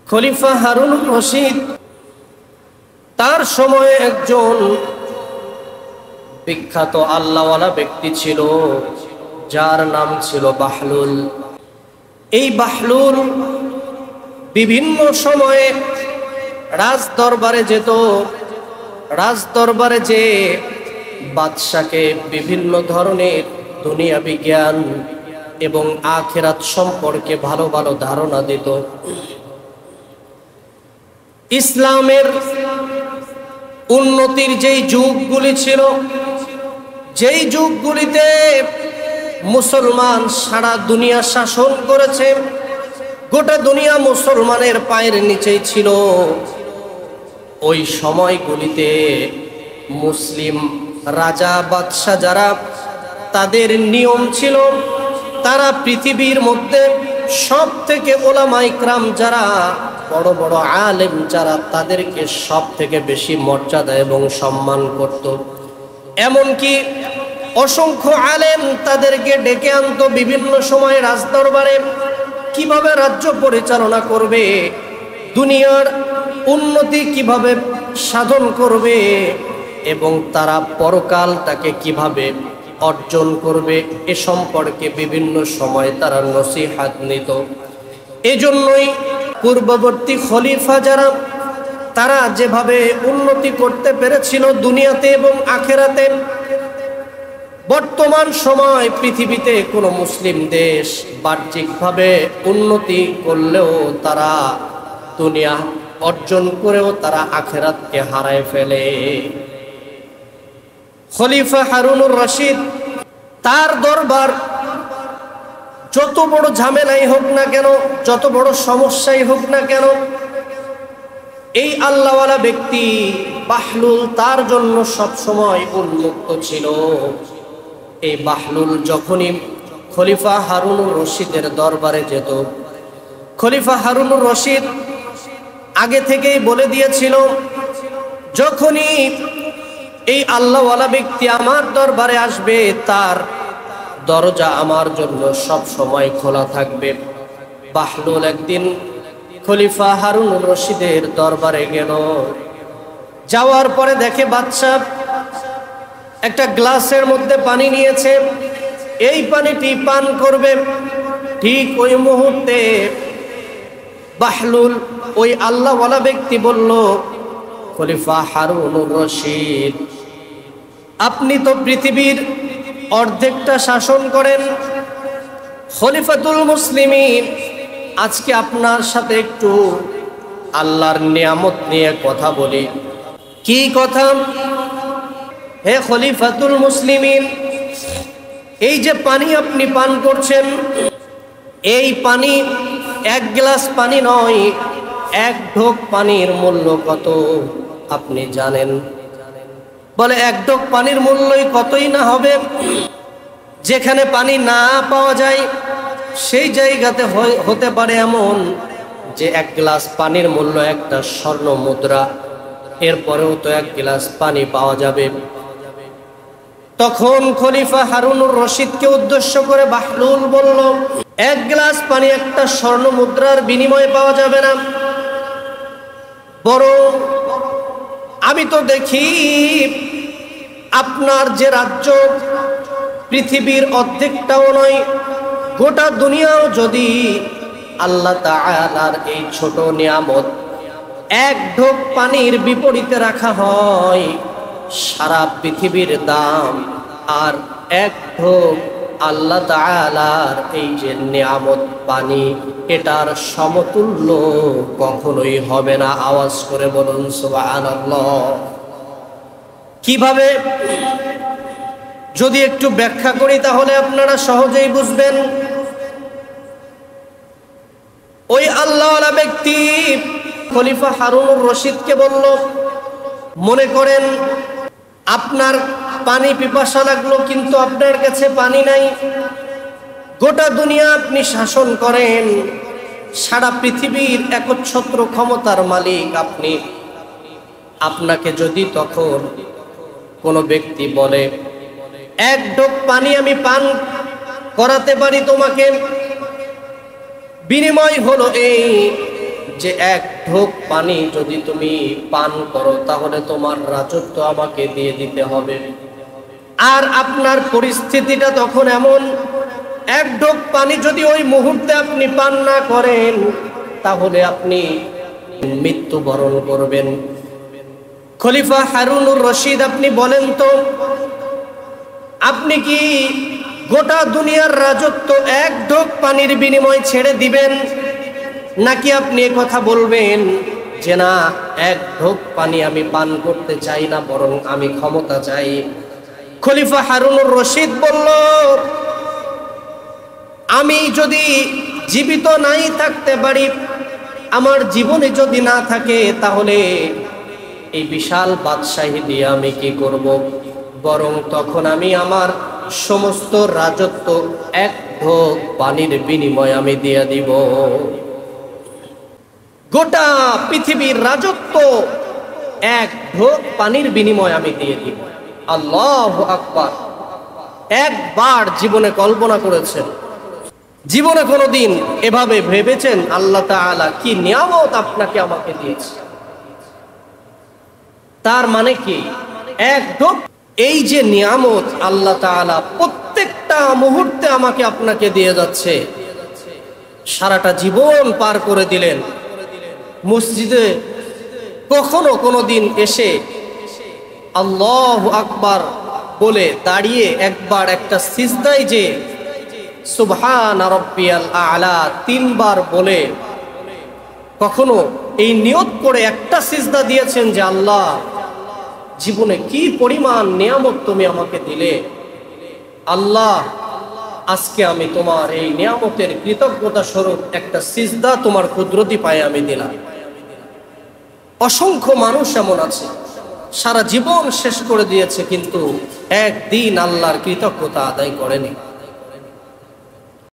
খলিফা হারুনুর রশিদ তার সময়ে একজন বিখ্যাত আল্লাহওয়ালা ব্যক্তি ছিল, যার নাম ছিল বাহলুল। এই বাহলুল বিভিন্ন সময়ে রাজ দরবারে যেত। রাজ দরবারে যে বাদশাকে বিভিন্ন ধরনের দুনিয়াবি জ্ঞান এবং আখিরাত সম্পর্কে ভালো ভালো ধারণা দিত। ইসলামের উন্নতির যেই যুগগুলি ছিল, যেই যুগগুলিতে মুসলমান সারা দুনিয়া শাসন করেছে, গোটা দুনিয়া মুসলমানের পায়ের নিচেই ছিল, ওই সময়গুলিতে মুসলিম রাজা বাদশাহ যারা, তাদের নিয়ম ছিল তারা পৃথিবীর মধ্যে সব থেকে ওলামা ইকরাম যারা বড় বড় আলেম যারা, তাদেরকে সব থেকে বেশি মর্যাদা এবং সম্মান করত। এমনকি অসংখ্য আলেম তাদেরকে ডেকে আনত বিভিন্ন সময় রাজদরবারে, কিভাবে রাজ্য পরিচালনা করবে, দুনিয়ার উন্নতি কিভাবে সাধন করবে এবং তারা পরকালটাকে কিভাবে অর্জন করবে, এ সম্পর্কে বিভিন্ন সময় তারা নসিহত নিত। এজন্যই পূর্ববর্তী খলিফা যারা, তারা যেভাবে উন্নতি করতে পেরেছিল দুনিয়াতে এবং আখেরাতে, বর্তমান সময় পৃথিবীতে কোনো মুসলিম দেশ বাহ্যিকভাবে উন্নতি করলেও তারা দুনিয়া অর্জন করেও তারা আখেরাতকে হারায় ফেলে। খলিফা হারুনুর রশিদ তার দরবার যত বড় ঝামেলাই হোক না কেন, যত বড় সমস্যাই হোক না কেন, এই আল্লাহওয়ালা ব্যক্তি বাহলুল তার জন্য সব সময় উন্মুক্ত ছিল। এই বাহলুল যখনই খলিফা হারুনুর রশিদের দরবারে যেত, খলিফা হারুনুর রশিদ আগে থেকেই বলে দিয়েছিল, যখনই এই আল্লাহওয়ালা ব্যক্তি আমার দরবারে আসবে, তার দরজা আমার জন্য সব সময় খোলা থাকবে। বাহলুল একদিন খলিফা হারুনুর রশিদের দরবারে গেল। যাওয়ার পরে দেখে বাদশাহ একটা গ্লাসের মধ্যে পানি নিয়েছে, এই পানিটি পান করবে। ঠিক ওই মুহূর্তে বাহলুল, ওই আল্লাহওয়ালা ব্যক্তি বলল, খলিফা হারুনুর রশিদ, আপনি তো পৃথিবীর অর্ধেকটা শাসন করেন, খলিফাতুল মুসলিমিন, আজকে আপনার সাথে একটু আল্লাহর নিয়ামত নিয়ে কথা বলি। কি কথা? হে খলিফাতুল মুসলিমিন, এই যে পানি আপনি পান করছেন, এই পানি এক গ্লাস পানি নয়, এক ঢোক পানির মূল্য কত আপনি জানেন? বলে, এক ঢোক পানির মূল্যই কতই না হবে। যেখানে পানি না পাওয়া যায় সেই জায়গাতে হতে পারে এমন যে এক গ্লাস পানির মূল্য একটা স্বর্ণ মুদ্রা, এরপরেও তো এক গ্লাস পানি পাওয়া যাবে। তখন খলিফা হারুনুর রশিদকে উদ্দেশ্য করে বাহলুল বলল, এক গ্লাস পানি একটা স্বর্ণ মুদ্রার বিনিময়ে পাওয়া যাবে না, বরং আমি তো দেখি আপনার যে রাজ্য পৃথিবীর অর্ধেকটাও নয়, গোটা দুনিয়াও যদি আল্লাহ তাআলার এই ছোট নিয়ামত এক ঢোক পানির বিপরীতে রাখা হয়, সারা পৃথিবীর দাম আর এক ঢোক আল্লাহ তাআলার এই যে নিয়ামত পানি, এটার সমতুল্য কখনোই হবে না। আওয়াজ করে বলুন সুবহানাল্লাহ। কিভাবে? যদি একটু ব্যাখ্যা করি তাহলে আপনারা সহজেই বুঝবেন। ওই আল্লাহওয়ালা ব্যক্তি খলিফা হারুনুর রশিদকে বলল, মনে করেন আপনার পানি পিপাসা লাগলো, কিন্তু আপনার কাছে পানি নাই, গোটা দুনিয়া আপনি শাসন করেন, সারা পৃথিবীর একচ্ছত্র ক্ষমতার মালিক আপনি। আপনাকে যদি তখন কোনো ব্যক্তি বলে, এক ঢোক পানি আমি পান করাতে পারি তোমাকে, বিনিময় হলো এই যে এক ঢোক পানি যদি তুমি পান করো তাহলে তোমার রাজত্ব আমাকে দিয়ে দিতে হবে। আর আপনার পরিস্থিতিটা তখন এমন, এক ঢোক পানি যদি ওই মুহূর্তে আপনি পান না করেন তাহলে আপনি মৃত্যুবরণ করবেন। খলিফা হারুনুর রশিদ, আপনি বলেন তো, আপনি কি গোটা দুনিয়ার রাজত্ব এক ঢোক পানির বিনিময়ে ছেড়ে দিবেন, নাকি আপনি কথা বলবেন যে না, এক ঢোক পানি আমি পান করতে চাই না, বরং আমি ক্ষমতা চাই? খলিফা হারুনুর রশিদ বলল, আমি যদি জীবিত নাই থাকতে পারি, আমার জীবনে যদি না থাকে, তাহলে এই বিশাল বাদশাহী দিয়ে আমি কি করব? বরং তখন আমি আমার সমস্ত রাজত্ব এক ঢোক পানির বিনিময়ে আমি দিয়ে দিব। গোটা পৃথিবীর রাজত্ব এক ঢোক পানির বিনিময়ে আমি দিয়ে দিব। আল্লাহু আকবার! একবার জীবনে কল্পনা করেছেন? জীবনে কোনোদিন এভাবে ভেবেছেন আল্লাহ তাআলা কি নিয়ামত আপনাকে আমাকে দিয়েছে? তার মানে কি, এক ঢোক, এই যে নিয়ামত আল্লাহ তাআলা প্রত্যেকটা মুহূর্তে আমাকে আপনাকে দিয়ে যাচ্ছে। সারাটা জীবন পার করে দিলেন, মসজিদে কখনো কোনোদিন এসে আল্লাহু আকবার বলে দাঁড়িয়ে একবার একটা সিজদায় যে সুবহান রাব্বিয়াল আ'লা 3 বার বলে কখনো এই নিয়ত করে একটা সিজদা দিয়েছেন যে আল্লাহ, জীবনে কি পরিমাণ নিয়ামত তুমি আমাকে দিলে, আল্লাহ আজকে আমি তোমার এই নিয়ামতের কৃতজ্ঞতা স্বরূপ একটা সিজদা তোমার কুদরতি পায়ে আমি দিলাম। অসংখ্য মানুষ এমন আছে সারা জীবন শেষ করে দিয়েছে, কিন্তু একদিন আল্লাহর কৃতজ্ঞতা আদায় করেনি।